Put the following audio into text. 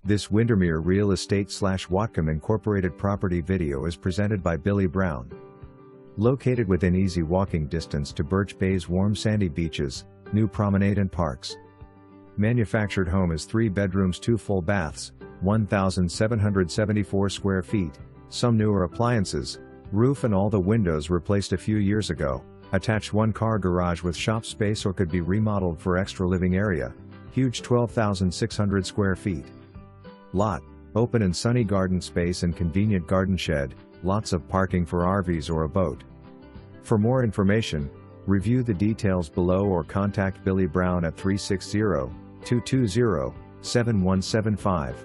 This Windermere Real Estate / Whatcom Incorporated property video is presented by Billy Brown. Located within easy walking distance to Birch Bay's warm sandy beaches, new promenade and parks. Manufactured home is 3 bedrooms 2 full baths, 1,774 square feet, some newer appliances, roof and all the windows replaced a few years ago, attached 1-car garage with shop space or could be remodeled for extra living area, huge 12,600 square feet. Lot, open and sunny garden space and convenient garden shed, lots of parking for RVs or a boat. For more information, review the details below or contact Billy Brown at 360-220-7175.